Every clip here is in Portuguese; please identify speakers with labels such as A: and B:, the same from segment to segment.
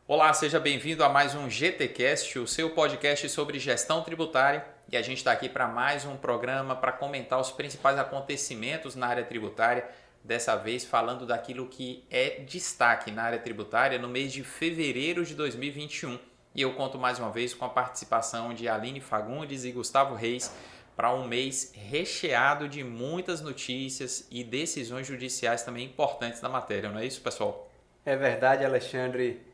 A: Olá, seja bem-vindo a mais um GTcast, o seu podcast sobre gestão tributária. E a gente está aqui para mais um programa para comentar os principais acontecimentos na área tributária. Dessa vez falando daquilo que é destaque na área tributária no mês de fevereiro de 2021. E eu conto mais uma vez com a participação de Aline Fagundes e Gustavo Reis para um mês recheado de muitas notícias e decisões judiciais também importantes na matéria, não é isso, pessoal?
B: É verdade, Alexandre.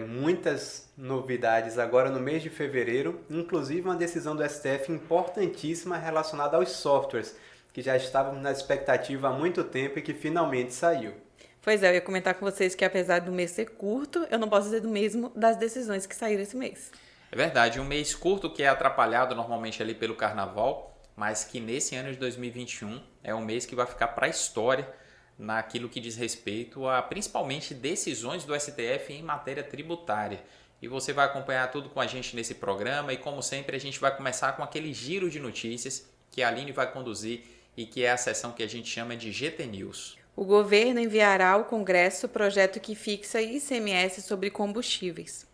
B: Muitas novidades agora no mês de fevereiro, inclusive uma decisão do STF importantíssima relacionada aos softwares, que já estavam na expectativa há muito tempo e que finalmente saiu.
C: Pois é, eu ia comentar com vocês que apesar do mês ser curto, eu não posso dizer do mesmo das decisões que saíram esse mês.
A: É verdade, um mês curto que é atrapalhado normalmente ali pelo carnaval, mas que nesse ano de 2021 é um mês que vai ficar para a história naquilo que diz respeito a principalmente decisões do STF em matéria tributária. E você vai acompanhar tudo com a gente nesse programa e como sempre a gente vai começar com aquele giro de notícias que a Aline vai conduzir e que é a sessão que a gente chama de GT News.
C: O governo enviará ao Congresso o projeto que fixa ICMS sobre combustíveis.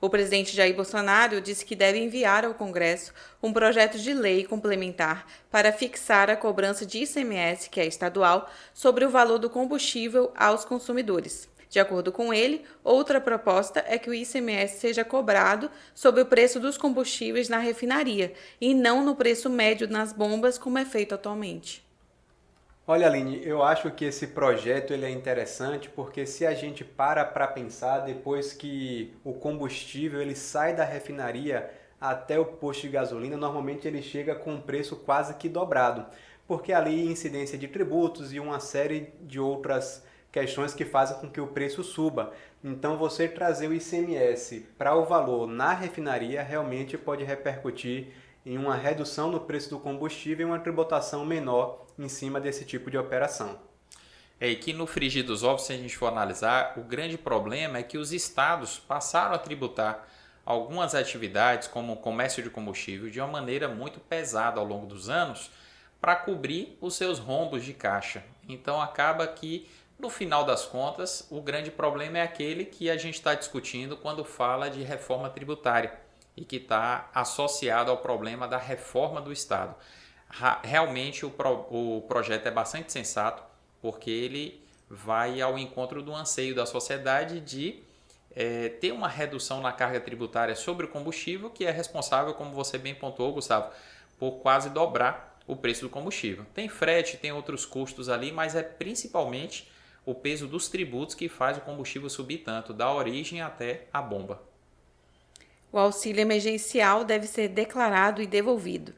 C: O presidente Jair Bolsonaro disse que deve enviar ao Congresso um projeto de lei complementar para fixar a cobrança de ICMS, que é estadual, sobre o valor do combustível aos consumidores. De acordo com ele, outra proposta é que o ICMS seja cobrado sobre o preço dos combustíveis na refinaria e não no preço médio nas bombas, como é feito atualmente.
B: Olha, Aline, eu acho que esse projeto ele é interessante porque se a gente para pensar, depois que o combustível ele sai da refinaria até o posto de gasolina, normalmente ele chega com um preço quase que dobrado, porque ali incidência de tributos e uma série de outras questões que fazem com que o preço suba. Então você trazer o ICMS para o valor na refinaria realmente pode repercutir em uma redução no preço do combustível e uma tributação menor em cima desse tipo de operação.
A: E que no frigir dos ovos, se a gente for analisar, o grande problema é que os estados passaram a tributar algumas atividades, como o comércio de combustível, de uma maneira muito pesada ao longo dos anos, para cobrir os seus rombos de caixa. Então acaba que, no final das contas, o grande problema é aquele que a gente está discutindo quando fala de reforma tributária e que está associado ao problema da reforma do Estado. Realmente o projeto é bastante sensato, porque ele vai ao encontro do anseio da sociedade de ter uma redução na carga tributária sobre o combustível, que é responsável, como você bem pontuou, Gustavo, por quase dobrar o preço do combustível. Tem frete, tem outros custos ali, mas é principalmente o peso dos tributos que faz o combustível subir tanto, da origem até a bomba.
C: O auxílio emergencial deve ser declarado e devolvido.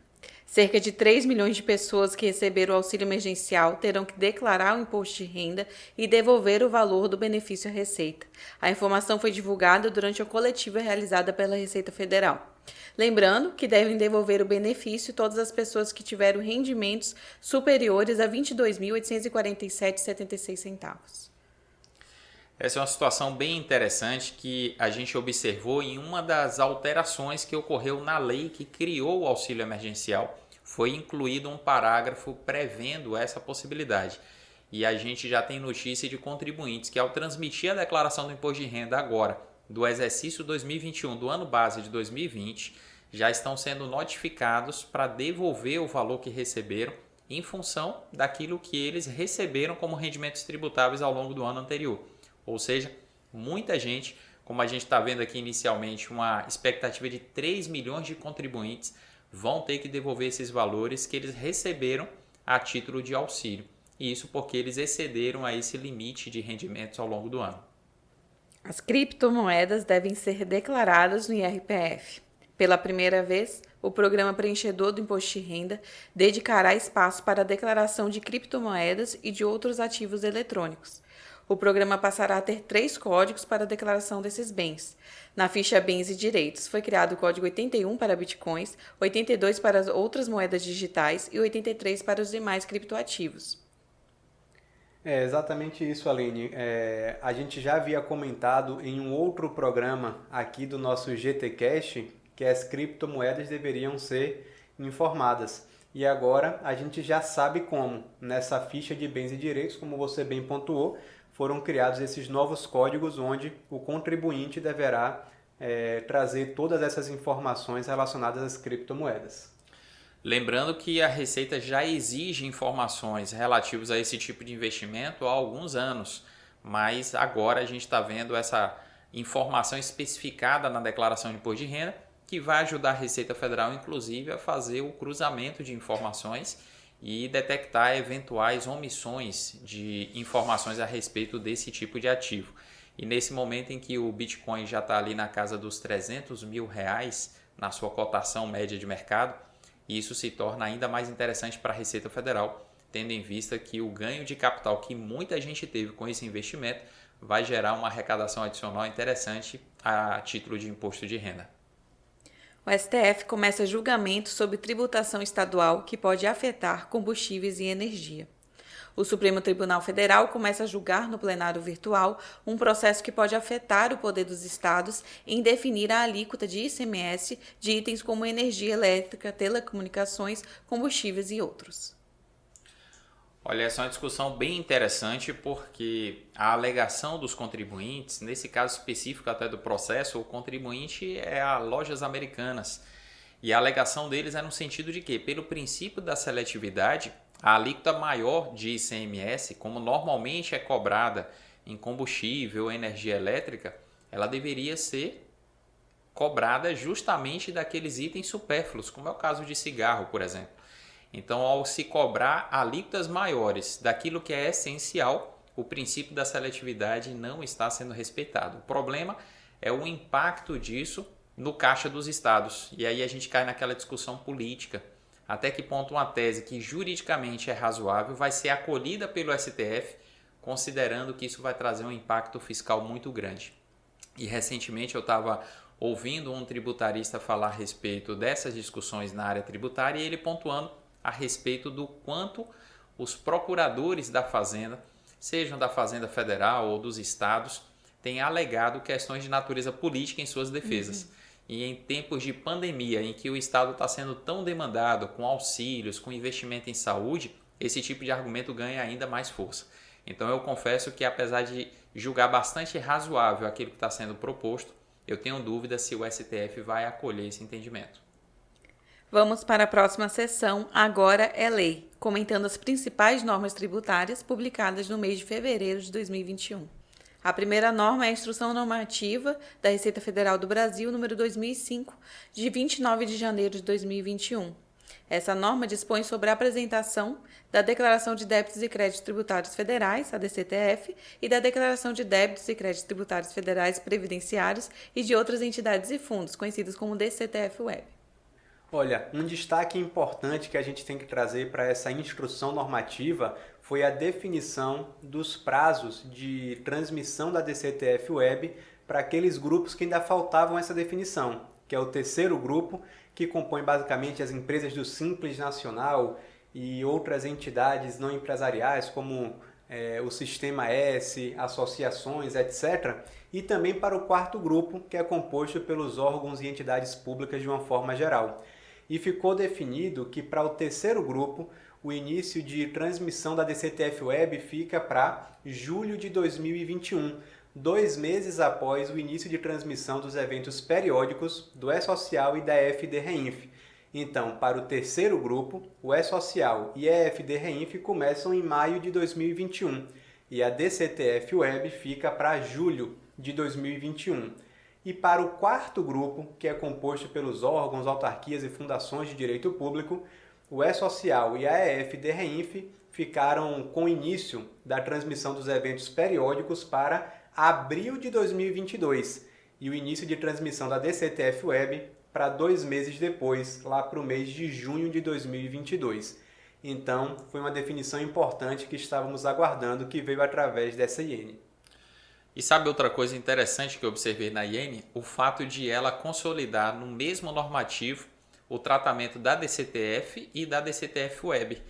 C: Cerca de 3 milhões de pessoas que receberam o auxílio emergencial terão que declarar o imposto de renda e devolver o valor do benefício à Receita. A informação foi divulgada durante a coletiva realizada pela Receita Federal. Lembrando que devem devolver o benefício todas as pessoas que tiveram rendimentos superiores a R$ 22.847,76.
A: Essa é uma situação bem interessante que a gente observou em uma das alterações que ocorreu na lei que criou o auxílio emergencial. Foi incluído um parágrafo prevendo essa possibilidade. E a gente já tem notícia de contribuintes que, ao transmitir a declaração do imposto de renda agora, do exercício 2021, do ano base de 2020, já estão sendo notificados para devolver o valor que receberam em função daquilo que eles receberam como rendimentos tributáveis ao longo do ano anterior. Ou seja, muita gente, como a gente está vendo aqui inicialmente, uma expectativa de 3 milhões de contribuintes vão ter que devolver esses valores que eles receberam a título de auxílio. E isso porque eles excederam a esse limite de rendimentos ao longo do ano.
C: As criptomoedas devem ser declaradas no IRPF. Pela primeira vez, o programa preenchedor do imposto de renda dedicará espaço para a declaração de criptomoedas e de outros ativos eletrônicos. O programa passará a ter 3 códigos para a declaração desses bens. Na ficha Bens e Direitos, foi criado o código 81 para bitcoins, 82 para as outras moedas digitais e 83 para os demais criptoativos.
B: É exatamente isso, Aline. A gente já havia comentado em um outro programa aqui do nosso GTcast que as criptomoedas deveriam ser informadas. E agora a gente já sabe como. Nessa ficha de bens e direitos, como você bem pontuou, foram criados esses novos códigos onde o contribuinte deverá trazer todas essas informações relacionadas às criptomoedas.
A: Lembrando que a Receita já exige informações relativas a esse tipo de investimento há alguns anos, mas agora a gente está vendo essa informação especificada na declaração de imposto de renda, que vai ajudar a Receita Federal, inclusive, a fazer o cruzamento de informações e detectar eventuais omissões de informações a respeito desse tipo de ativo. E nesse momento em que o Bitcoin já está ali na casa dos R$300 mil na sua cotação média de mercado, isso se torna ainda mais interessante para a Receita Federal, tendo em vista que o ganho de capital que muita gente teve com esse investimento vai gerar uma arrecadação adicional interessante a título de imposto de renda.
C: O STF começa julgamento sobre tributação estadual que pode afetar combustíveis e energia. O Supremo Tribunal Federal começa a julgar no plenário virtual um processo que pode afetar o poder dos estados em definir a alíquota de ICMS de itens como energia elétrica, telecomunicações, combustíveis e outros.
A: Olha, essa é uma discussão bem interessante porque a alegação dos contribuintes, nesse caso específico até do processo, o contribuinte é a Lojas Americanas. E a alegação deles é no sentido de que, pelo princípio da seletividade, a alíquota maior de ICMS, como normalmente é cobrada em combustível ou energia elétrica, ela deveria ser cobrada justamente daqueles itens supérfluos, como é o caso de cigarro, por exemplo. Então, ao se cobrar alíquotas maiores daquilo que é essencial, o princípio da seletividade não está sendo respeitado. O problema é o impacto disso no caixa dos estados. E aí a gente cai naquela discussão política. Até que ponto uma tese que juridicamente é razoável vai ser acolhida pelo STF, considerando que isso vai trazer um impacto fiscal muito grande. E recentemente eu estava ouvindo um tributarista falar a respeito dessas discussões na área tributária e ele pontuando a respeito do quanto os procuradores da Fazenda, sejam da Fazenda Federal ou dos estados, têm alegado questões de natureza política em suas defesas. E em tempos de pandemia, em que o Estado está sendo tão demandado com auxílios, com investimento em saúde, esse tipo de argumento ganha ainda mais força. Então eu confesso que, apesar de julgar bastante razoável aquilo que está sendo proposto, eu tenho dúvida se o STF vai acolher esse entendimento.
C: Vamos para a próxima sessão, Agora é Lei, comentando as principais normas tributárias publicadas no mês de fevereiro de 2021. A primeira norma é a Instrução Normativa da Receita Federal do Brasil, número 2005, de 29 de janeiro de 2021. Essa norma dispõe sobre a apresentação da Declaração de Débitos e Créditos Tributários Federais, a DCTF, e da Declaração de Débitos e Créditos Tributários Federais Previdenciários e de outras entidades e fundos, conhecidos como DCTF-Web.
B: Olha, um destaque importante que a gente tem que trazer para essa instrução normativa foi a definição dos prazos de transmissão da DCTF-Web para aqueles grupos que ainda faltavam essa definição, que é o terceiro grupo, que compõe basicamente as empresas do Simples Nacional e outras entidades não empresariais, como o Sistema S, associações, etc. E também para o quarto grupo, que é composto pelos órgãos e entidades públicas de uma forma geral. E ficou definido que para o terceiro grupo, o início de transmissão da DCTF-Web fica para julho de 2021, 2 meses após o início de transmissão dos eventos periódicos do E-Social e da EFD-REINF. Então, para o terceiro grupo, o E-Social e a EFD-REINF começam em maio de 2021 e a DCTF-Web fica para julho de 2021. E para o quarto grupo, que é composto pelos órgãos, autarquias e fundações de direito público, o E-Social e a EFD-REINF ficaram com o início da transmissão dos eventos periódicos para abril de 2022 e o início de transmissão da DCTF-Web para 2 meses depois, lá para o mês de junho de 2022. Então, foi uma definição importante que estávamos aguardando, que veio através dessa IN.
A: E sabe outra coisa interessante que eu observei na IN? O fato de ela consolidar no mesmo normativo o tratamento da DCTF e da DCTF-Web.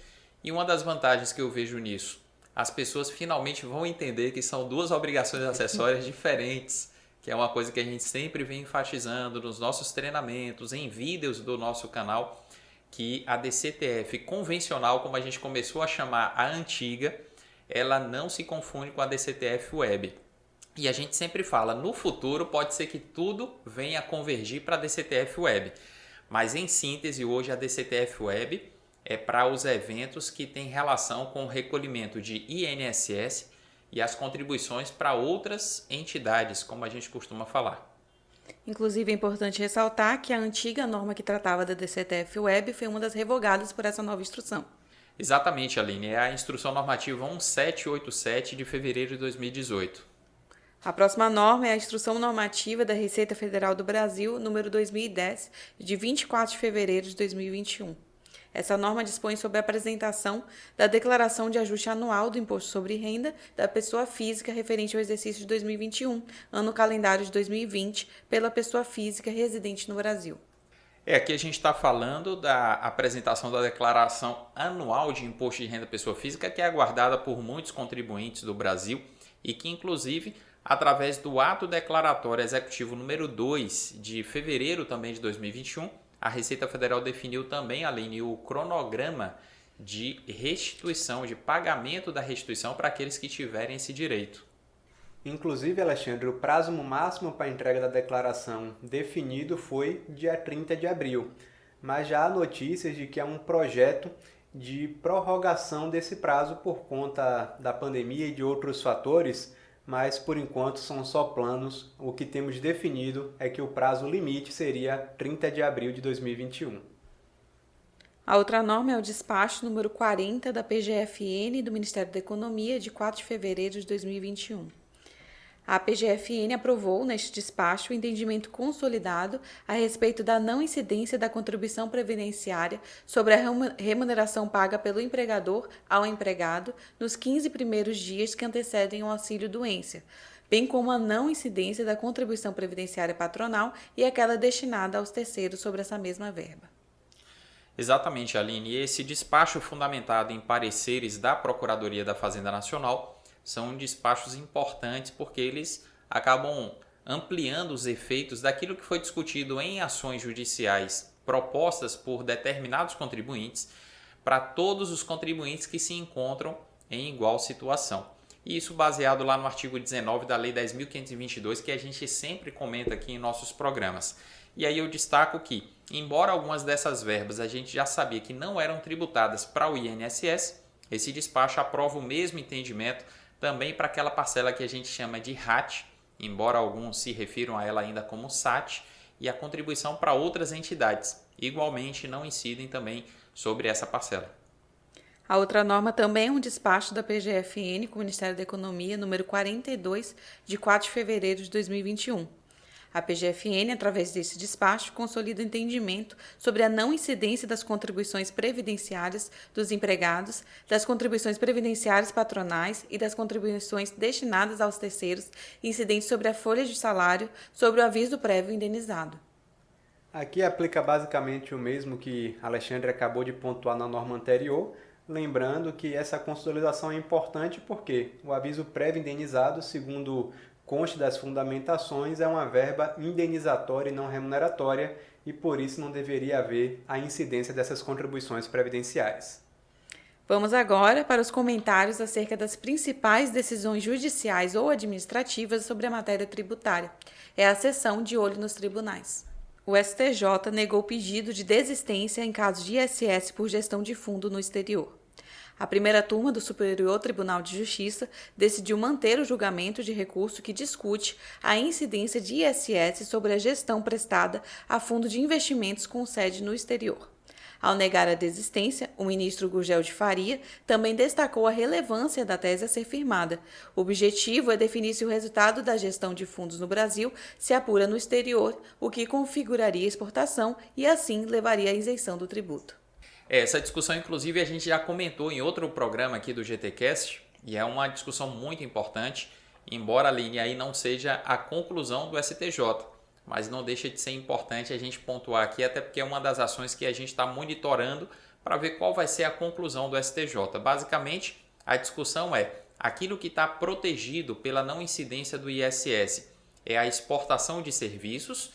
A: E uma das vantagens que eu vejo nisso, as pessoas finalmente vão entender que são 2 obrigações acessórias diferentes, que é uma coisa que a gente sempre vem enfatizando nos nossos treinamentos, em vídeos do nosso canal, que a DCTF convencional, como a gente começou a chamar a antiga, ela não se confunde com a DCTF Web. E a gente sempre fala, no futuro pode ser que tudo venha a convergir para a DCTF Web. Mas em síntese, hoje a DCTF Web é para os eventos que têm relação com o recolhimento de INSS e as contribuições para outras entidades, como a gente costuma falar.
C: Inclusive, é importante ressaltar que a antiga norma que tratava da DCTF Web foi uma das revogadas por essa nova instrução.
A: Exatamente, Aline. É a Instrução Normativa 1787 de fevereiro de 2018.
C: A próxima norma é a Instrução Normativa da Receita Federal do Brasil, número 2010, de 24 de fevereiro de 2021. Essa norma dispõe sobre a apresentação da declaração de ajuste anual do Imposto sobre Renda da pessoa física referente ao exercício de 2021, ano calendário de 2020, pela pessoa física residente no Brasil.
A: Aqui a gente está falando da apresentação da declaração anual de Imposto de Renda Pessoa Física, que é aguardada por muitos contribuintes do Brasil e que, inclusive, através do ato declaratório executivo número 2 de fevereiro também de 2021, a Receita Federal definiu também, Aline, o cronograma de restituição, de pagamento da restituição para aqueles que tiverem esse direito.
B: Inclusive, Alexandre, o prazo máximo para a entrega da declaração definido foi dia 30 de abril, mas já há notícias de que há um projeto de prorrogação desse prazo por conta da pandemia e de outros fatores, mas por enquanto são só planos. O que temos definido é que o prazo limite seria 30 de abril de 2021.
C: A outra norma é o despacho número 40 da PGFN do Ministério da Economia, de 4 de fevereiro de 2021. A PGFN aprovou, neste despacho, o entendimento consolidado a respeito da não incidência da contribuição previdenciária sobre a remuneração paga pelo empregador ao empregado nos 15 primeiros dias que antecedem o auxílio-doença, bem como a não incidência da contribuição previdenciária patronal e aquela destinada aos terceiros sobre essa mesma verba.
A: Exatamente, Aline. E esse despacho fundamentado em pareceres da Procuradoria da Fazenda Nacional são despachos importantes porque eles acabam ampliando os efeitos daquilo que foi discutido em ações judiciais propostas por determinados contribuintes para todos os contribuintes que se encontram em igual situação. E isso baseado lá no artigo 19 da Lei 10.522, que a gente sempre comenta aqui em nossos programas. E aí eu destaco que, embora algumas dessas verbas a gente já sabia que não eram tributadas para o INSS, esse despacho aprova o mesmo entendimento também para aquela parcela que a gente chama de RAT, embora alguns se refiram a ela ainda como SAT, e a contribuição para outras entidades, igualmente não incidem também sobre essa parcela.
C: A outra norma também é um despacho da PGFN com o Ministério da Economia, número 42, de 4 de fevereiro de 2021. A PGFN, através desse despacho, consolida o entendimento sobre a não incidência das contribuições previdenciárias dos empregados, das contribuições previdenciárias patronais e das contribuições destinadas aos terceiros incidentes sobre a folha de salário sobre o aviso prévio indenizado.
B: Aqui aplica basicamente o mesmo que Alexandre acabou de pontuar na norma anterior, lembrando que essa consolidação é importante porque o aviso prévio indenizado, segundo conste das fundamentações, é uma verba indenizatória e não remuneratória e por isso não deveria haver a incidência dessas contribuições previdenciárias.
C: Vamos agora para os comentários acerca das principais decisões judiciais ou administrativas sobre a matéria tributária. É a seção de olho nos tribunais. O STJ negou o pedido de desistência em caso de ISS por gestão de fundo no exterior. A primeira turma do Superior Tribunal de Justiça decidiu manter o julgamento de recurso que discute a incidência de ISS sobre a gestão prestada a fundo de investimentos com sede no exterior. Ao negar a desistência, o ministro Gurgel de Faria também destacou a relevância da tese a ser firmada. O objetivo é definir se o resultado da gestão de fundos no Brasil se apura no exterior, o que configuraria exportação e, assim, levaria à isenção do tributo.
A: Essa discussão, inclusive, a gente já comentou em outro programa aqui do GTcast e é uma discussão muito importante, embora a linha aí não seja a conclusão do STJ, mas não deixa de ser importante a gente pontuar aqui, até porque é uma das ações que a gente está monitorando para ver qual vai ser a conclusão do STJ. Basicamente, a discussão é aquilo que está protegido pela não incidência do ISS é a exportação de serviços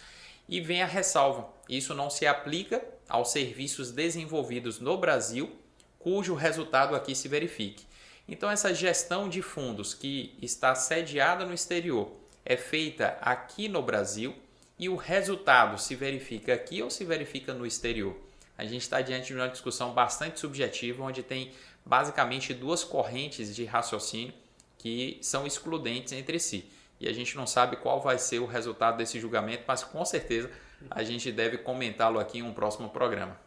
A: e vem a ressalva. Isso não se aplica aos serviços desenvolvidos no Brasil, cujo resultado aqui se verifique. Então essa gestão de fundos que está sediada no exterior é feita aqui no Brasil e o resultado se verifica aqui ou se verifica no exterior. A gente está diante de uma discussão bastante subjetiva, onde tem basicamente duas correntes de raciocínio que são excludentes entre si. E a gente não sabe qual vai ser o resultado desse julgamento, mas com certeza a gente deve comentá-lo aqui em um próximo programa.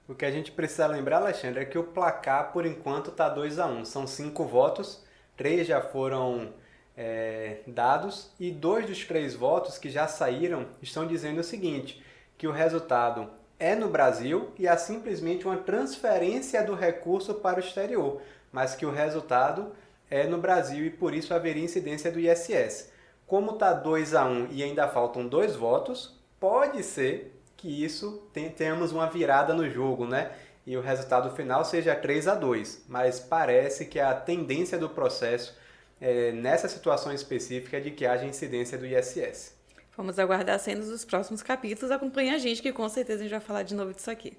B: O que a gente precisa lembrar, Alexandre, é que o placar, por enquanto, está 2-1. São 5 votos, 3 já foram dados e 2 dos 3 votos que já saíram estão dizendo o seguinte, que o resultado é no Brasil e há simplesmente uma transferência do recurso para o exterior, mas que o resultado é no Brasil e por isso haveria incidência do ISS. Como está 2-1 e ainda faltam 2 votos, pode ser que isso tenhamos uma virada no jogo, né? E o resultado final seja 3-2, mas parece que a tendência do processo nessa situação específica de que haja incidência do ISS.
C: Vamos aguardar cenas dos próximos capítulos. Acompanhe a gente que com certeza a gente vai falar de novo disso aqui.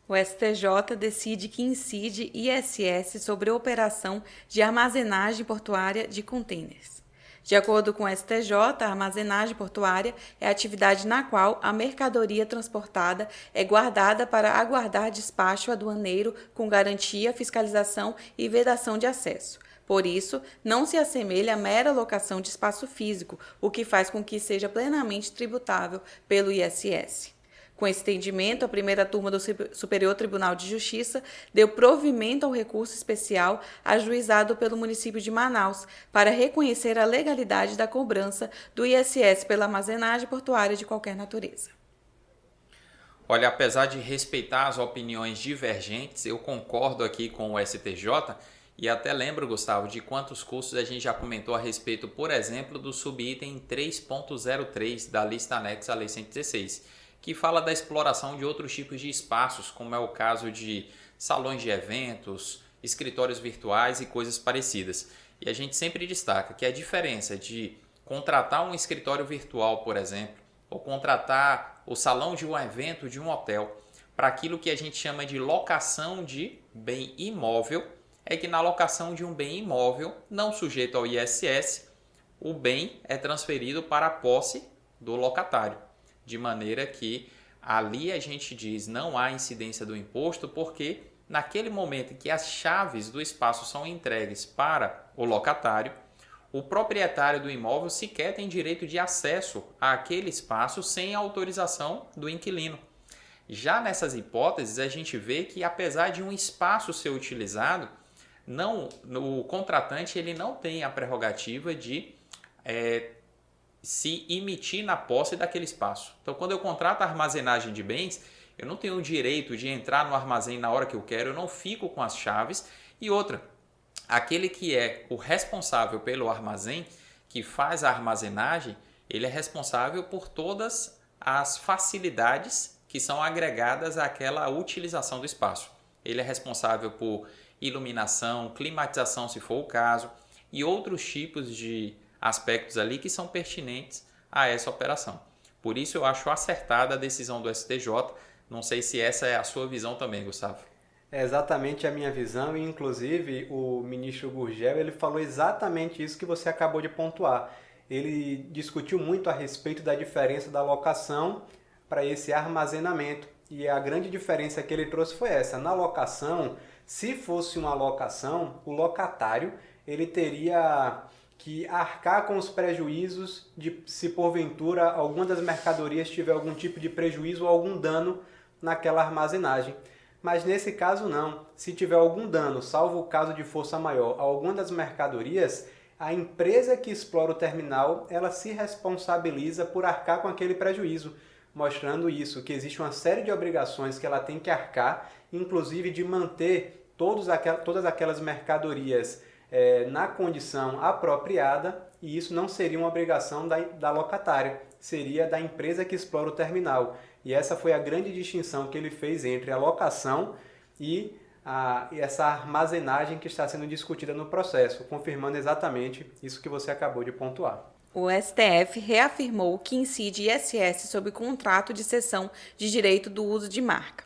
C: O STJ decide que incide ISS sobre a operação de armazenagem portuária de contêineres. De acordo com o STJ, a armazenagem portuária é a atividade na qual a mercadoria transportada é guardada para aguardar despacho aduaneiro com garantia, fiscalização e vedação de acesso. Por isso, não se assemelha à mera locação de espaço físico, o que faz com que seja plenamente tributável pelo ISS. Com esse entendimento, a primeira turma do Superior Tribunal de Justiça deu provimento ao recurso especial ajuizado pelo município de Manaus para reconhecer a legalidade da cobrança do ISS pela armazenagem portuária de qualquer natureza.
A: Olha, apesar de respeitar as opiniões divergentes, eu concordo aqui com o STJ e até lembro, Gustavo, de quantos custos a gente já comentou a respeito, por exemplo, do subitem 3.03 da lista anexa à Lei 116, que fala da exploração de outros tipos de espaços, como é o caso de salões de eventos, escritórios virtuais e coisas parecidas. E a gente sempre destaca que a diferença de contratar um escritório virtual, por exemplo, ou contratar o salão de um evento de um hotel, para aquilo que a gente chama de locação de bem imóvel, é que na locação de um bem imóvel não sujeito ao ISS, o bem é transferido para a posse do locatário. De maneira que ali a gente diz não há incidência do imposto, porque naquele momento em que as chaves do espaço são entregues para o locatário, o proprietário do imóvel sequer tem direito de acesso àquele espaço sem autorização do inquilino. Já nessas hipóteses, a gente vê que apesar de um espaço ser utilizado, o contratante ele não tem a prerrogativa de se emitir na posse daquele espaço. Então, quando eu contrato a armazenagem de bens, eu não tenho o direito de entrar no armazém na hora que eu quero, eu não fico com as chaves. E outra, aquele que é o responsável pelo armazém, que faz a armazenagem, ele é responsável por todas as facilidades que são agregadas àquela utilização do espaço. Ele é responsável por iluminação, climatização, se for o caso, e outros tipos de aspectos ali que são pertinentes a essa operação. Por isso eu acho acertada a decisão do STJ. Não sei se essa é a sua visão também, Gustavo.
B: É exatamente a minha visão e, inclusive, o ministro Gurgel ele falou exatamente isso que você acabou de pontuar. Ele discutiu muito a respeito da diferença da locação para esse armazenamento. E a grande diferença que ele trouxe foi essa. Na locação, se fosse uma locação, o locatário ele teria que arcar com os prejuízos de se porventura alguma das mercadorias tiver algum tipo de prejuízo ou algum dano naquela armazenagem. Mas nesse caso não. Se tiver algum dano, salvo o caso de força maior, a alguma das mercadorias, a empresa que explora o terminal, ela se responsabiliza por arcar com aquele prejuízo, mostrando isso, que existe uma série de obrigações que ela tem que arcar, inclusive de manter todas aquelas mercadorias na condição apropriada, e isso não seria uma obrigação da locatária, seria da empresa que explora o terminal. E essa foi a grande distinção que ele fez entre a locação e essa armazenagem que está sendo discutida no processo, confirmando exatamente isso que você acabou de pontuar.
C: O STF reafirmou que incide ISS sobre contrato de cessão de direito do uso de marca.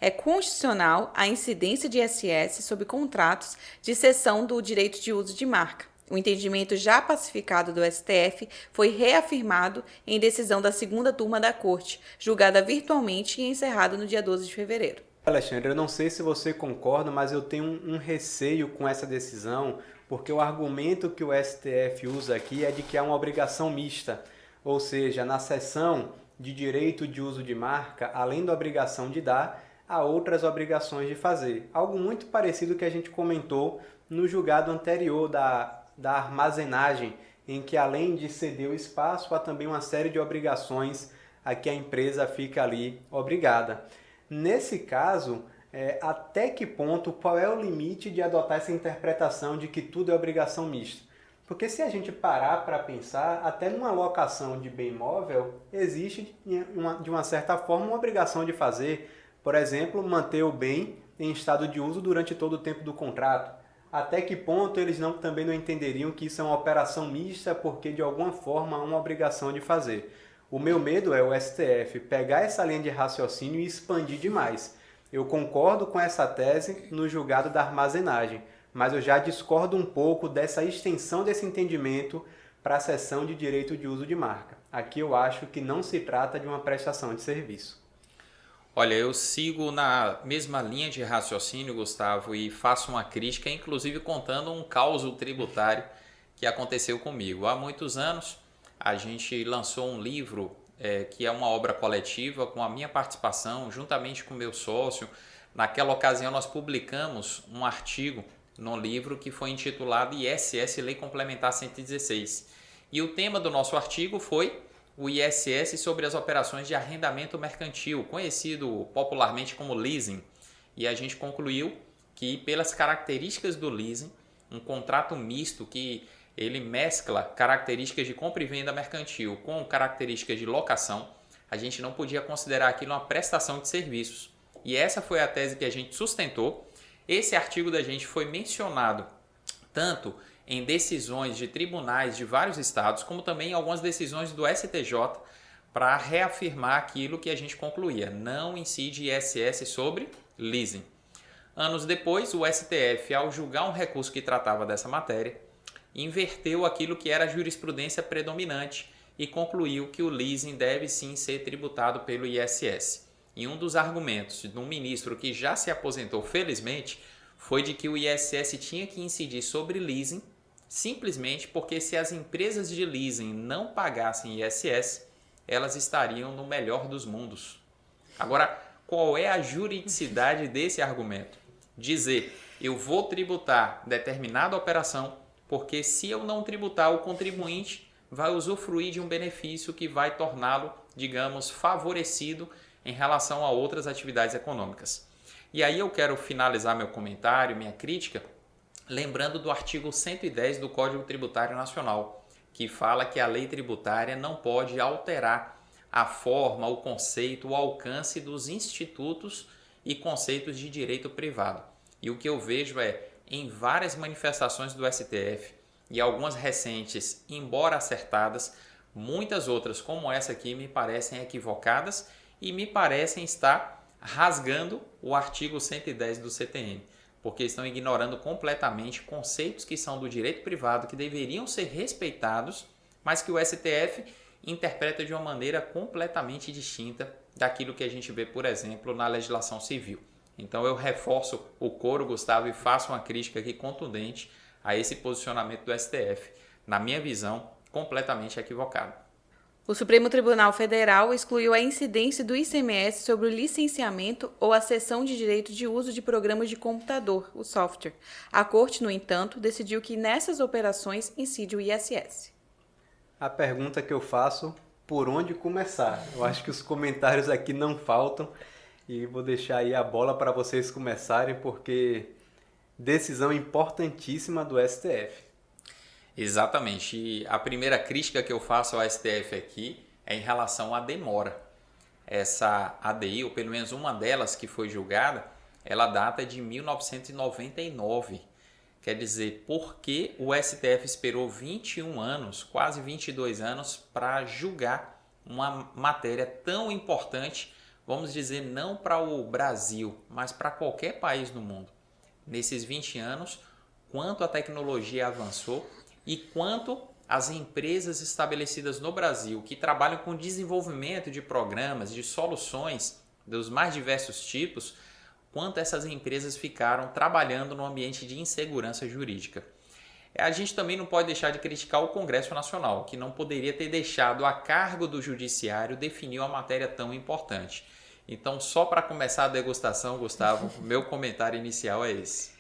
C: é constitucional a incidência de ISS sobre contratos de cessão do direito de uso de marca. O entendimento já pacificado do STF foi reafirmado em decisão da segunda turma da Corte, julgada virtualmente e encerrada no dia 12 de fevereiro.
B: Alexandre, eu não sei se você concorda, mas eu tenho um receio com essa decisão, porque o argumento que o STF usa aqui é de que há uma obrigação mista, ou seja, na cessão de direito de uso de marca, além da obrigação de dar, há outras obrigações de fazer. Algo muito parecido que a gente comentou no julgado anterior da armazenagem, em que além de ceder o espaço, há também uma série de obrigações a que a empresa fica ali obrigada. Nesse caso, até que ponto, qual é o limite de adotar essa interpretação de que tudo é obrigação mista? Porque se a gente parar para pensar, até numa locação de bem imóvel, existe de uma certa forma uma obrigação de fazer, por exemplo, manter o bem em estado de uso durante todo o tempo do contrato. Até que ponto eles também não entenderiam que isso é uma operação mista porque de alguma forma há uma obrigação de fazer? O meu medo é o STF pegar essa linha de raciocínio e expandir demais. Eu concordo com essa tese no julgado da armazenagem, mas eu já discordo um pouco dessa extensão desse entendimento para a cessão de direito de uso de marca. Aqui eu acho que não se trata de uma prestação de serviço.
A: Olha, eu sigo na mesma linha de raciocínio, Gustavo, e faço uma crítica, inclusive contando um caos tributário que aconteceu comigo. Há muitos anos, a gente lançou um livro que é uma obra coletiva com a minha participação, juntamente com o meu sócio. Naquela ocasião, nós publicamos um artigo no livro que foi intitulado ISS Lei Complementar 116. E o tema do nosso artigo foi o ISS sobre as operações de arrendamento mercantil, conhecido popularmente como leasing. E a gente concluiu que, pelas características do leasing, um contrato misto que ele mescla características de compra e venda mercantil com características de locação, a gente não podia considerar aquilo uma prestação de serviços. E essa foi a tese que a gente sustentou. Esse artigo da gente foi mencionado tanto em decisões de tribunais de vários estados, como também em algumas decisões do STJ, para reafirmar aquilo que a gente concluía: não incide ISS sobre leasing. Anos depois, o STF, ao julgar um recurso que tratava dessa matéria, inverteu aquilo que era a jurisprudência predominante e concluiu que o leasing deve sim ser tributado pelo ISS. E um dos argumentos de um ministro que já se aposentou, felizmente, foi de que o ISS tinha que incidir sobre leasing simplesmente porque se as empresas de leasing não pagassem ISS, elas estariam no melhor dos mundos. Agora, qual é a juridicidade desse argumento? Dizer, eu vou tributar determinada operação porque se eu não tributar, o contribuinte vai usufruir de um benefício que vai torná-lo, digamos, favorecido em relação a outras atividades econômicas. E aí eu quero finalizar meu comentário, minha crítica, lembrando do artigo 110 do Código Tributário Nacional, que fala que a lei tributária não pode alterar a forma, o conceito, o alcance dos institutos e conceitos de direito privado. E o que eu vejo em várias manifestações do STF e algumas recentes, embora acertadas, muitas outras como essa aqui me parecem equivocadas e me parecem estar rasgando o artigo 110 do CTN, porque estão ignorando completamente conceitos que são do direito privado, que deveriam ser respeitados, mas que o STF interpreta de uma maneira completamente distinta daquilo que a gente vê, por exemplo, na legislação civil. Então eu reforço o coro, Gustavo, e faço uma crítica aqui contundente a esse posicionamento do STF, na minha visão, completamente equivocado.
C: O Supremo Tribunal Federal excluiu a incidência do ICMS sobre o licenciamento ou a cessão de direito de uso de programas de computador, o software. A Corte, no entanto, decidiu que nessas operações incide o ISS.
B: A pergunta que eu faço, por onde começar? Eu acho que os comentários aqui não faltam e vou deixar aí a bola para vocês começarem, porque decisão importantíssima do STF.
A: Exatamente. E a primeira crítica que eu faço ao STF aqui é em relação à demora. Essa ADI, ou pelo menos uma delas que foi julgada, ela data de 1999. Quer dizer, por que o STF esperou 21 anos, quase 22 anos, para julgar uma matéria tão importante vamos dizer, não para o Brasil, mas para qualquer país do mundo. Nesses 20 anos, quanto a tecnologia avançou e quanto as empresas estabelecidas no Brasil que trabalham com desenvolvimento de programas, de soluções dos mais diversos tipos, quanto essas empresas ficaram trabalhando no ambiente de insegurança jurídica. A gente também não pode deixar de criticar o Congresso Nacional, que não poderia ter deixado a cargo do Judiciário definir uma matéria tão importante. Então, só para começar a degustação, Gustavo, meu comentário inicial é esse.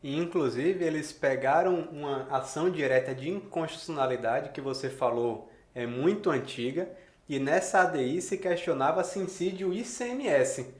B: E, inclusive, eles pegaram uma ação direta de inconstitucionalidade que você falou é muito antiga, e nessa ADI se questionava se incide o ICMS.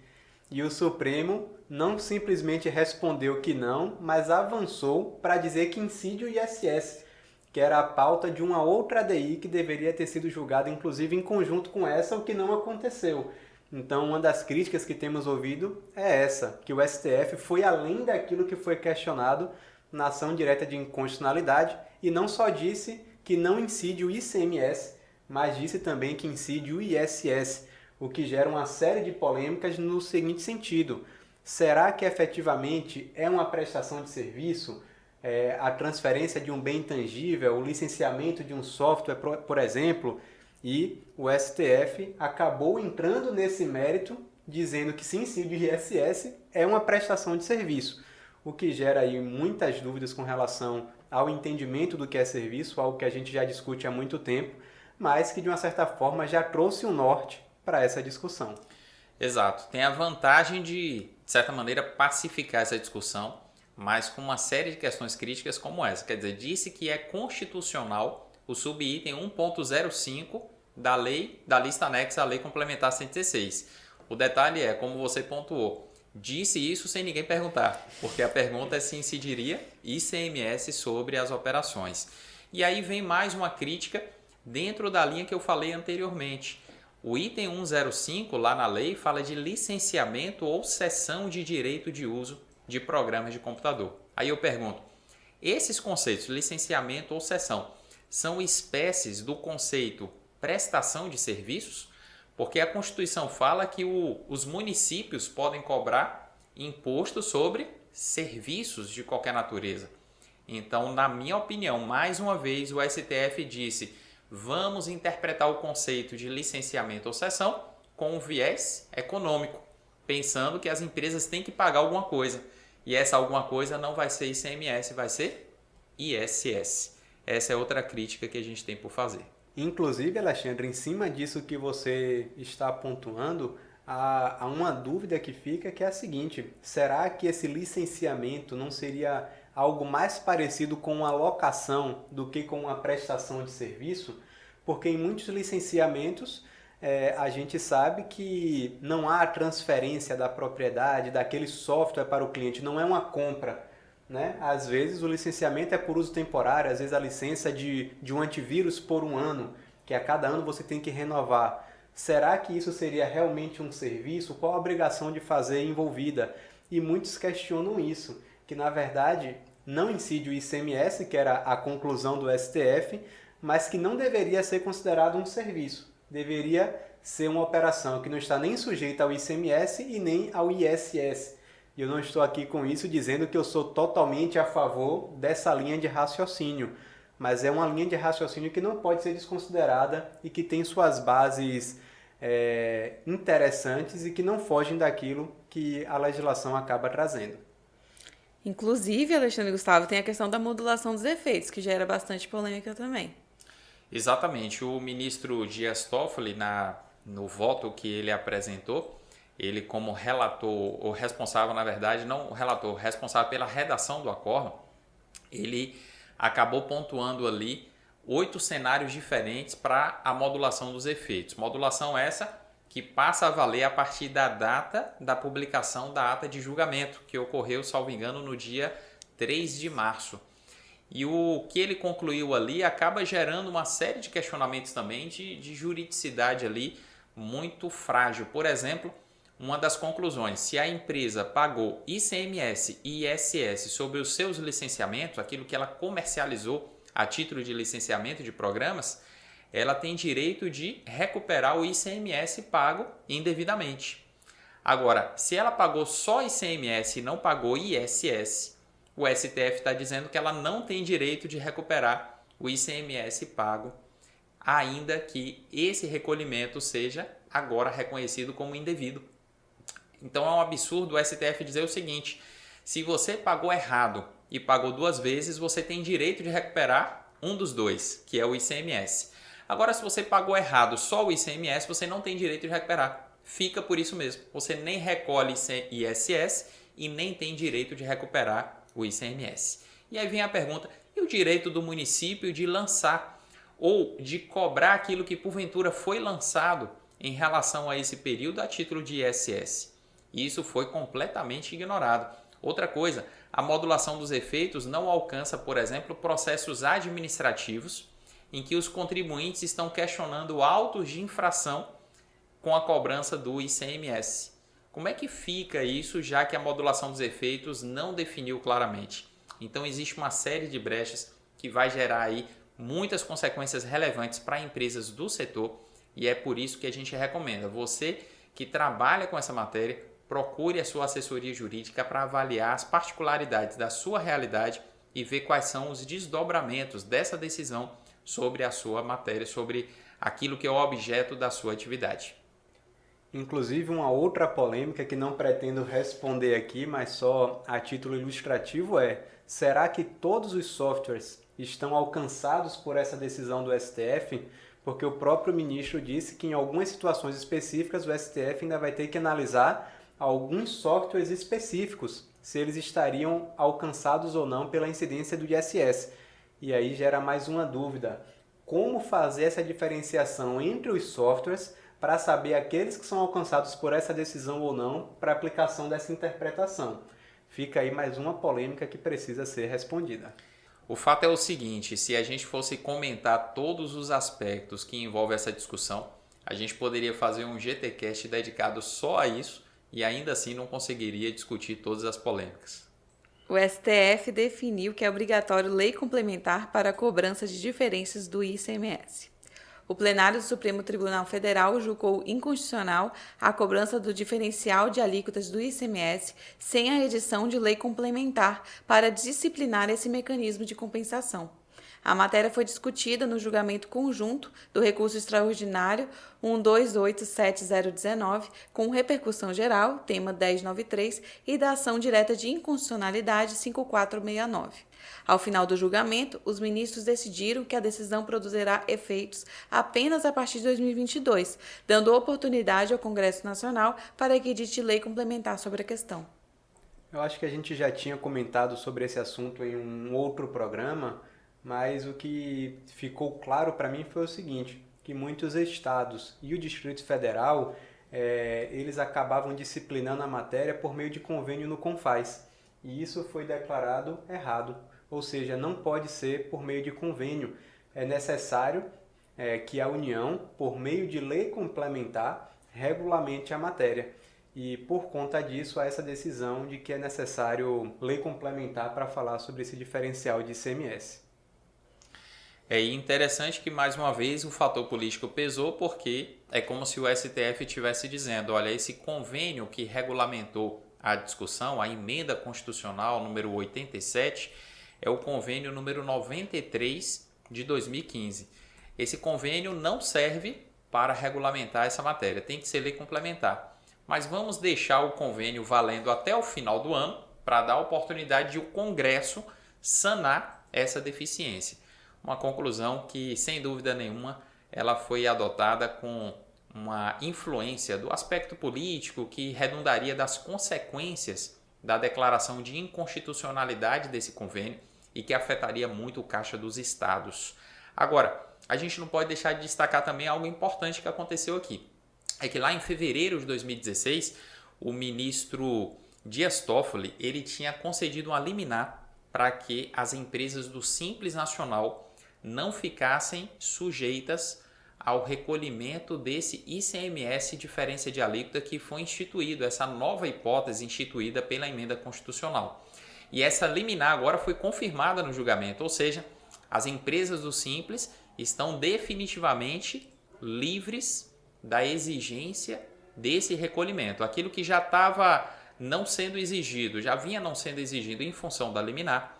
B: E o Supremo não simplesmente respondeu que não, mas avançou para dizer que incide o ISS, que era a pauta de uma outra ADI que deveria ter sido julgada, inclusive em conjunto com essa, o que não aconteceu. Então, uma das críticas que temos ouvido é essa, que o STF foi além daquilo que foi questionado na ação direta de inconstitucionalidade e não só disse que não incide o ICMS, mas disse também que incide o ISS, o que gera uma série de polêmicas no seguinte sentido: será que efetivamente é uma prestação de serviço? A transferência de um bem intangível, o licenciamento de um software, por exemplo? E o STF acabou entrando nesse mérito, dizendo que se incide o ISS é uma prestação de serviço, o que gera aí muitas dúvidas com relação ao entendimento do que é serviço, algo que a gente já discute há muito tempo, mas que de uma certa forma já trouxe um norte para essa discussão.
A: Exato. Tem a vantagem de certa maneira, pacificar essa discussão, mas com uma série de questões críticas como essa. Quer dizer, disse que é constitucional o subitem 1.05 da lei, da lista anexa à Lei Complementar 116. O detalhe é, como você pontuou, disse isso sem ninguém perguntar, porque a pergunta é se incidiria ICMS sobre as operações. E aí vem mais uma crítica dentro da linha que eu falei anteriormente. O item 105 lá na lei fala de licenciamento ou cessão de direito de uso de programas de computador. Aí eu pergunto, esses conceitos, licenciamento ou cessão, são espécies do conceito prestação de serviços? Porque a Constituição fala que os municípios podem cobrar imposto sobre serviços de qualquer natureza. Então, na minha opinião, mais uma vez o STF disse, vamos interpretar o conceito de licenciamento ou cessão com um viés econômico, pensando que as empresas têm que pagar alguma coisa. E essa alguma coisa não vai ser ICMS, vai ser ISS. Essa é outra crítica que a gente tem por fazer.
B: Inclusive, Alexandre, em cima disso que você está pontuando, há uma dúvida que fica, que é a seguinte: será que esse licenciamento não seria algo mais parecido com uma locação do que com uma prestação de serviço? Porque em muitos licenciamentos a gente sabe que não há transferência da propriedade daquele software para o cliente, não é uma compra. Né? Às vezes o licenciamento é por uso temporário, às vezes a licença de um antivírus por um ano, que a cada ano você tem que renovar. Será que isso seria realmente um serviço? Qual a obrigação de fazer envolvida? E muitos questionam isso, que na verdade não incide o ICMS, que era a conclusão do STF, mas que não deveria ser considerado um serviço. Deveria ser uma operação que não está nem sujeita ao ICMS e nem ao ISS. E eu não estou aqui com isso dizendo que eu sou totalmente a favor dessa linha de raciocínio, mas é uma linha de raciocínio que não pode ser desconsiderada e que tem suas bases interessantes e que não fogem daquilo que a legislação acaba trazendo.
C: Inclusive, Alexandre e Gustavo, tem a questão da modulação dos efeitos, que gera bastante polêmica também.
A: Exatamente. O ministro Dias Toffoli, no voto que ele apresentou, ele como relator, ou responsável, na verdade, não o relator, responsável pela redação do acórdão, ele acabou pontuando ali 8 cenários diferentes para a modulação dos efeitos. Modulação essa que passa a valer a partir da data da publicação da ata de julgamento, que ocorreu, salvo engano, no dia 3 de março. E o que ele concluiu ali acaba gerando uma série de questionamentos também de juridicidade ali muito frágil. Por exemplo, uma das conclusões, se a empresa pagou ICMS e ISS sobre os seus licenciamentos, aquilo que ela comercializou a título de licenciamento de programas, ela tem direito de recuperar o ICMS pago indevidamente. Agora, se ela pagou só ICMS e não pagou ISS, o STF está dizendo que ela não tem direito de recuperar o ICMS pago, ainda que esse recolhimento seja agora reconhecido como indevido. Então é um absurdo o STF dizer o seguinte: se você pagou errado e pagou 2 vezes, você tem direito de recuperar um dos dois, que é o ICMS. Agora, se você pagou errado só o ICMS, você não tem direito de recuperar. Fica por isso mesmo. Você nem recolhe ISS e nem tem direito de recuperar o ICMS. E aí vem a pergunta: e o direito do município de lançar ou de cobrar aquilo que porventura foi lançado em relação a esse período a título de ISS? E isso foi completamente ignorado. Outra coisa, a modulação dos efeitos não alcança, por exemplo, processos administrativos em que os contribuintes estão questionando autos de infração com a cobrança do ICMS. Como é que fica isso, já que a modulação dos efeitos não definiu claramente? Então existe uma série de brechas que vai gerar aí muitas consequências relevantes para empresas do setor, e é por isso que a gente recomenda você que trabalha com essa matéria, procure a sua assessoria jurídica para avaliar as particularidades da sua realidade e ver quais são os desdobramentos dessa decisão sobre a sua matéria, sobre aquilo que é o objeto da sua atividade.
B: Inclusive, uma outra polêmica que não pretendo responder aqui, mas só a título ilustrativo é: será que todos os softwares estão alcançados por essa decisão do STF? Porque o próprio ministro disse que em algumas situações específicas o STF ainda vai ter que analisar alguns softwares específicos, se eles estariam alcançados ou não pela incidência do ISS. E aí gera mais uma dúvida: como fazer essa diferenciação entre os softwares para saber aqueles que são alcançados por essa decisão ou não para aplicação dessa interpretação? Fica aí mais uma polêmica que precisa ser respondida.
A: O fato é o seguinte: se a gente fosse comentar todos os aspectos que envolvem essa discussão, a gente poderia fazer um GTcast dedicado só a isso e ainda assim não conseguiria discutir todas as polêmicas.
C: O STF definiu que é obrigatório lei complementar para a cobrança de diferenças do ICMS. O plenário do Supremo Tribunal Federal julgou inconstitucional a cobrança do diferencial de alíquotas do ICMS sem a edição de lei complementar para disciplinar esse mecanismo de compensação. A matéria foi discutida no julgamento conjunto do recurso extraordinário 128719, com repercussão geral, tema 1093, e da ação direta de inconstitucionalidade 5469. Ao final do julgamento, os ministros decidiram que a decisão produzirá efeitos apenas a partir de 2022, dando oportunidade ao Congresso Nacional para que edite lei complementar sobre a questão.
B: Eu acho que a gente já tinha comentado sobre esse assunto em um outro programa, mas o que ficou claro para mim foi o seguinte: que muitos estados e o Distrito Federal, eles acabavam disciplinando a matéria por meio de convênio no CONFAS. E isso foi declarado errado, ou seja, não pode ser por meio de convênio. É necessário que a União, por meio de lei complementar, regulamente a matéria. E por conta disso, há essa decisão de que é necessário lei complementar para falar sobre esse diferencial de ICMS.
A: É interessante que, mais uma vez, o fator político pesou, porque é como se o STF estivesse dizendo: olha, esse convênio que regulamentou a discussão, a emenda constitucional número 87, é o convênio número 93 de 2015. Esse convênio não serve para regulamentar essa matéria, tem que ser lei complementar. Mas vamos deixar o convênio valendo até o final do ano para dar a oportunidade de o Congresso sanar essa deficiência. Uma conclusão que, sem dúvida nenhuma, ela foi adotada com uma influência do aspecto político que redundaria das consequências da declaração de inconstitucionalidade desse convênio e que afetaria muito o caixa dos estados. Agora, a gente não pode deixar de destacar também algo importante que aconteceu aqui. É que lá em fevereiro de 2016, o ministro Dias Toffoli ele tinha concedido uma liminar para que as empresas do Simples Nacional não ficassem sujeitas ao recolhimento desse ICMS diferença de alíquota que foi instituído, essa nova hipótese instituída pela emenda constitucional. E essa liminar agora foi confirmada no julgamento, ou seja, as empresas do Simples estão definitivamente livres da exigência desse recolhimento. Aquilo que já estava não sendo exigido, já vinha não sendo exigido em função da liminar,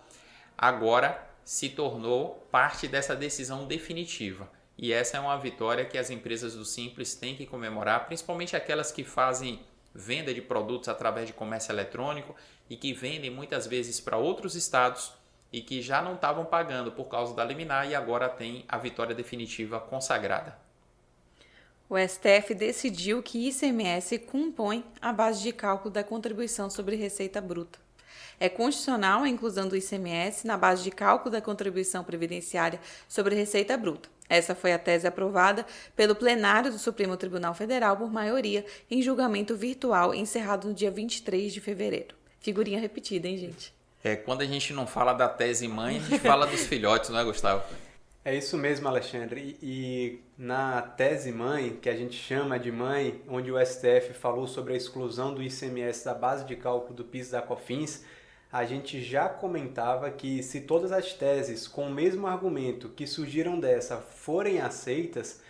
A: agora se tornou parte dessa decisão definitiva. E essa é uma vitória que as empresas do Simples têm que comemorar, principalmente aquelas que fazem venda de produtos através de comércio eletrônico e que vendem muitas vezes para outros estados e que já não estavam pagando por causa da liminar e agora tem a vitória definitiva consagrada.
C: O STF decidiu que ICMS compõe a base de cálculo da contribuição sobre receita bruta. É constitucional a inclusão do ICMS na base de cálculo da contribuição previdenciária sobre receita bruta. Essa foi a tese aprovada pelo plenário do Supremo Tribunal Federal por maioria em julgamento virtual encerrado no dia 23 de fevereiro. Figurinha repetida, hein, gente?
A: Quando a gente não fala da tese mãe, a gente fala dos filhotes, não é, Gustavo?
B: É isso mesmo, Alexandre. E na tese mãe, que a gente chama de mãe, onde o STF falou sobre a exclusão do ICMS da base de cálculo do PIS e da COFINS, a gente já comentava que se todas as teses com o mesmo argumento que surgiram dessa fossem aceitas,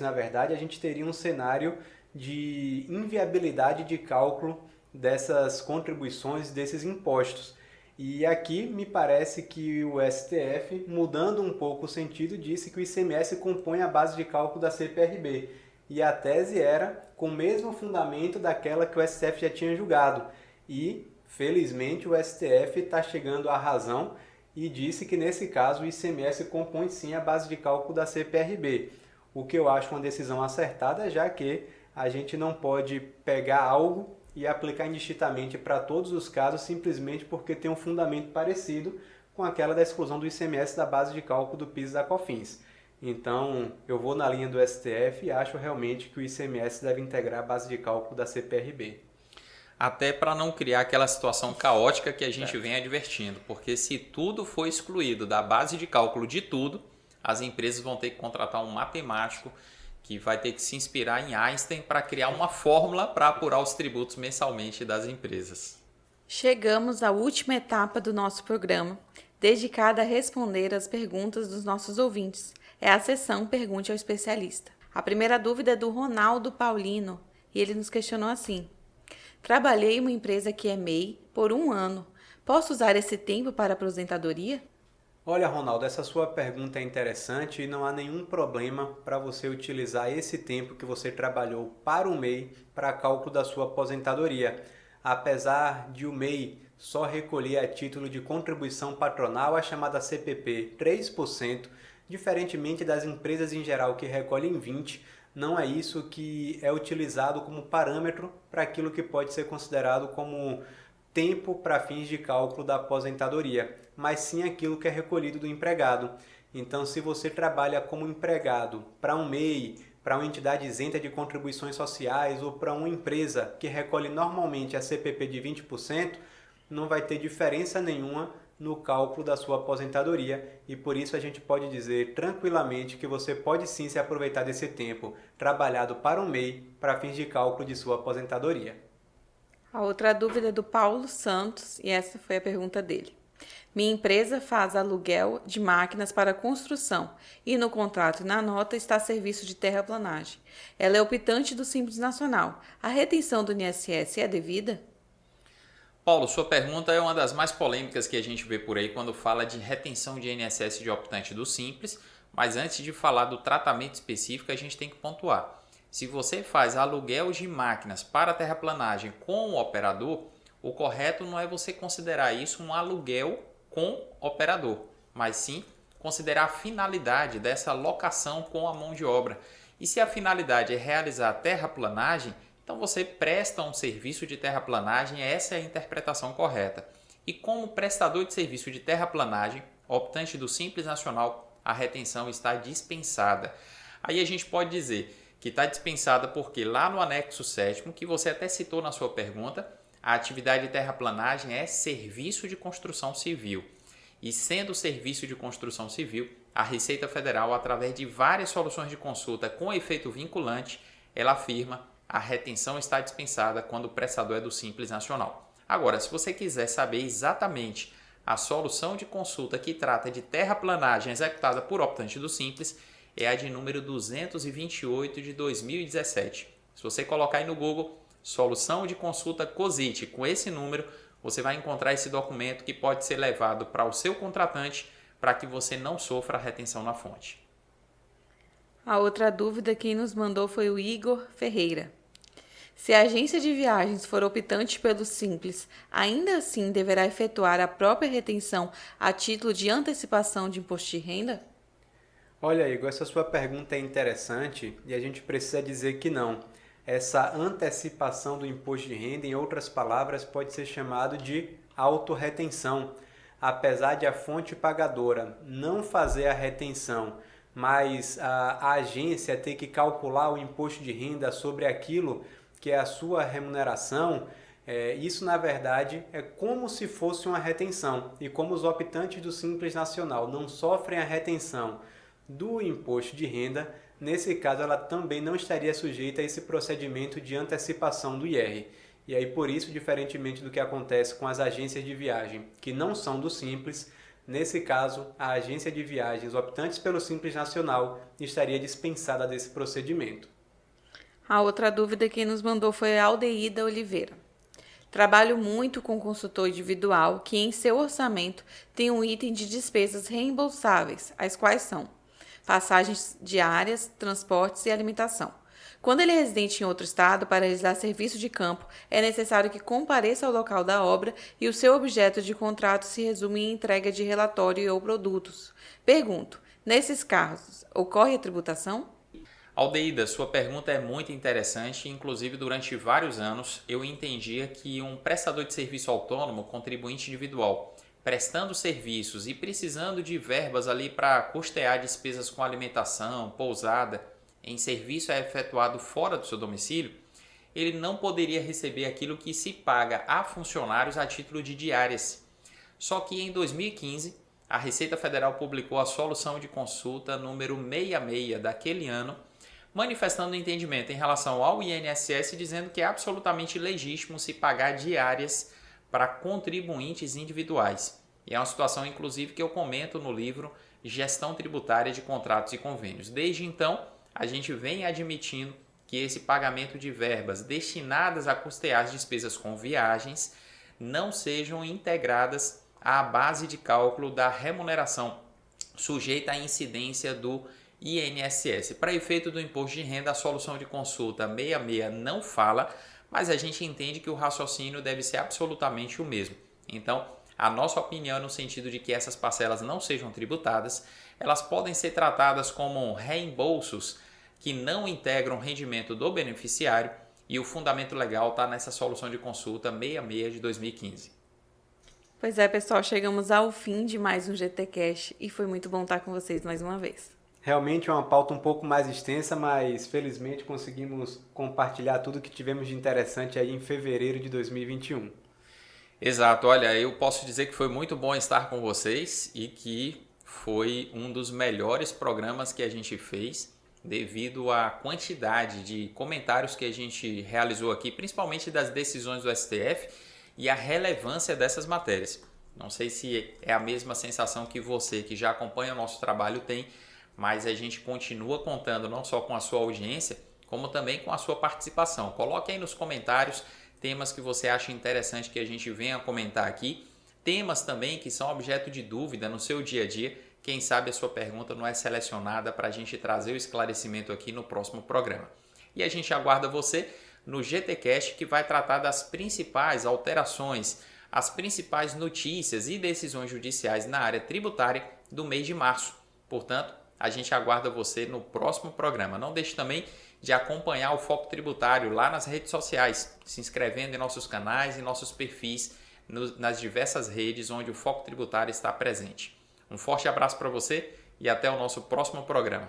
B: na verdade, a gente teria um cenário de inviabilidade de cálculo dessas contribuições, desses impostos. E aqui me parece que o STF, mudando um pouco o sentido, disse que o ICMS compõe a base de cálculo da CPRB. E a tese era com o mesmo fundamento daquela que o STF já tinha julgado. E, felizmente, o STF está chegando à razão e disse que, nesse caso, o ICMS compõe sim a base de cálculo da CPRB. O que eu acho uma decisão acertada, já que a gente não pode pegar algo e aplicar indistintamente para todos os casos simplesmente porque tem um fundamento parecido com aquela da exclusão do ICMS da base de cálculo do PIS e da COFINS. Então, eu vou na linha do STF e acho realmente que o ICMS deve integrar a base de cálculo da CPRB.
A: Até para não criar aquela situação caótica que a gente vem advertindo, porque se tudo for excluído da base de cálculo de tudo, as empresas vão ter que contratar um matemático que vai ter que se inspirar em Einstein para criar uma fórmula para apurar os tributos mensalmente das empresas.
C: Chegamos à última etapa do nosso programa, dedicada a responder as perguntas dos nossos ouvintes. É a sessão Pergunte ao Especialista. A primeira dúvida é do Ronaldo Paulino e ele nos questionou assim: trabalhei em uma empresa que é MEI por 1 ano. Posso usar esse tempo para aposentadoria?
B: Olha, Ronaldo, essa sua pergunta é interessante e não há nenhum problema para você utilizar esse tempo que você trabalhou para o MEI para cálculo da sua aposentadoria. Apesar de o MEI só recolher a título de contribuição patronal, a chamada CPP, 3%, diferentemente das empresas em geral que recolhem 20%, não é isso que é utilizado como parâmetro para aquilo que pode ser considerado como tempo para fins de cálculo da aposentadoria, mas sim aquilo que é recolhido do empregado. Então, se você trabalha como empregado para um MEI, para uma entidade isenta de contribuições sociais ou para uma empresa que recolhe normalmente a CPP de 20%, não vai ter diferença nenhuma no cálculo da sua aposentadoria e por isso a gente pode dizer tranquilamente que você pode sim se aproveitar desse tempo trabalhado para um MEI para fins de cálculo de sua aposentadoria.
C: A outra dúvida é do Paulo Santos e essa foi a pergunta dele. Minha empresa faz aluguel de máquinas para construção e no contrato e na nota está serviço de terraplanagem. Ela é optante do Simples Nacional. A retenção do INSS é devida?
A: Paulo, sua pergunta é uma das mais polêmicas que a gente vê por aí quando fala de retenção de INSS de optante do Simples, mas antes de falar do tratamento específico, a gente tem que pontuar. Se você faz aluguel de máquinas para terraplanagem com o operador, o correto não é você considerar isso um aluguel com operador, mas sim considerar a finalidade dessa locação com a mão de obra. E se a finalidade é realizar terraplanagem, então você presta um serviço de terraplanagem, essa é a interpretação correta. E como prestador de serviço de terraplanagem, optante do Simples Nacional, a retenção está dispensada. Aí a gente pode dizer que está dispensada porque lá no anexo 7º, que você até citou na sua pergunta, a atividade de terraplanagem é serviço de construção civil. E sendo serviço de construção civil, a Receita Federal, através de várias soluções de consulta com efeito vinculante, ela afirma a retenção está dispensada quando o prestador é do Simples Nacional. Agora, se você quiser saber exatamente a solução de consulta que trata de terraplanagem executada por optante do Simples é a de número 228 de 2017. Se você colocar aí no Google, solução de consulta COSIT, com esse número, você vai encontrar esse documento que pode ser levado para o seu contratante para que você não sofra retenção na fonte.
C: A outra dúvida quem nos mandou foi o Igor Ferreira. Se a agência de viagens for optante pelo Simples, ainda assim deverá efetuar a própria retenção a título de antecipação de imposto de renda?
B: Olha, Igor, essa sua pergunta é interessante e a gente precisa dizer que não. Essa antecipação do imposto de renda, em outras palavras, pode ser chamado de autorretenção. Apesar de a fonte pagadora não fazer a retenção, mas a agência ter que calcular o imposto de renda sobre aquilo que é a sua remuneração, isso na verdade é como se fosse uma retenção. E como os optantes do Simples Nacional não sofrem a retenção do imposto de renda, nesse caso ela também não estaria sujeita a esse procedimento de antecipação do IR. E aí por isso, diferentemente do que acontece com as agências de viagem que não são do Simples, nesse caso a agência de viagens optantes pelo Simples Nacional estaria dispensada desse procedimento.
C: A outra dúvida que nos mandou foi a Aldeída Oliveira. Trabalho muito com consultor individual que em seu orçamento tem um item de despesas reembolsáveis, as quais são passagens diárias, transportes e alimentação. Quando ele é residente em outro estado para realizar serviço de campo, é necessário que compareça ao local da obra e o seu objeto de contrato se resume em entrega de relatório ou produtos. Pergunto, nesses casos, ocorre a tributação?
A: Aldeída, sua pergunta é muito interessante. Inclusive, durante vários anos, eu entendia que um prestador de serviço autônomo, contribuinte individual, prestando serviços e precisando de verbas ali para custear despesas com alimentação, pousada, em serviço efetuado fora do seu domicílio, ele não poderia receber aquilo que se paga a funcionários a título de diárias. Só que em 2015, a Receita Federal publicou a solução de consulta número 66 daquele ano, manifestando entendimento em relação ao INSS, dizendo que é absolutamente legítimo se pagar diárias para contribuintes individuais. E é uma situação, inclusive, que eu comento no livro Gestão Tributária de Contratos e Convênios. Desde então, a gente vem admitindo que esse pagamento de verbas destinadas a custear as despesas com viagens não sejam integradas à base de cálculo da remuneração sujeita à incidência do INSS. Para efeito do imposto de renda, a solução de consulta 66 não fala, mas a gente entende que o raciocínio deve ser absolutamente o mesmo. Então, a nossa opinião é no sentido de que essas parcelas não sejam tributadas, elas podem ser tratadas como reembolsos que não integram o rendimento do beneficiário e o fundamento legal está nessa solução de consulta 66 de 2015.
C: Pois é, pessoal, chegamos ao fim de mais um GTcast e foi muito bom estar com vocês mais uma vez.
B: Realmente é uma pauta um pouco mais extensa, mas felizmente conseguimos compartilhar tudo que tivemos de interessante aí em fevereiro de 2021.
A: Exato, olha, eu posso dizer que foi muito bom estar com vocês e que foi um dos melhores programas que a gente fez devido à quantidade de comentários que a gente realizou aqui, principalmente das decisões do STF e a relevância dessas matérias. Não sei se é a mesma sensação que você que já acompanha o nosso trabalho tem, mas a gente continua contando não só com a sua audiência, como também com a sua participação. Coloque aí nos comentários temas que você acha interessante que a gente venha comentar aqui, temas também que são objeto de dúvida no seu dia a dia. Quem sabe a sua pergunta não é selecionada para a gente trazer o esclarecimento aqui no próximo programa. E a gente aguarda você no GTcast, que vai tratar das principais alterações, as principais notícias e decisões judiciais na área tributária do mês de março. Portanto, a gente aguarda você no próximo programa. Não deixe também de acompanhar o Foco Tributário lá nas redes sociais, se inscrevendo em nossos canais e nossos perfis nas diversas redes onde o Foco Tributário está presente. Um forte abraço para você e até o nosso próximo programa.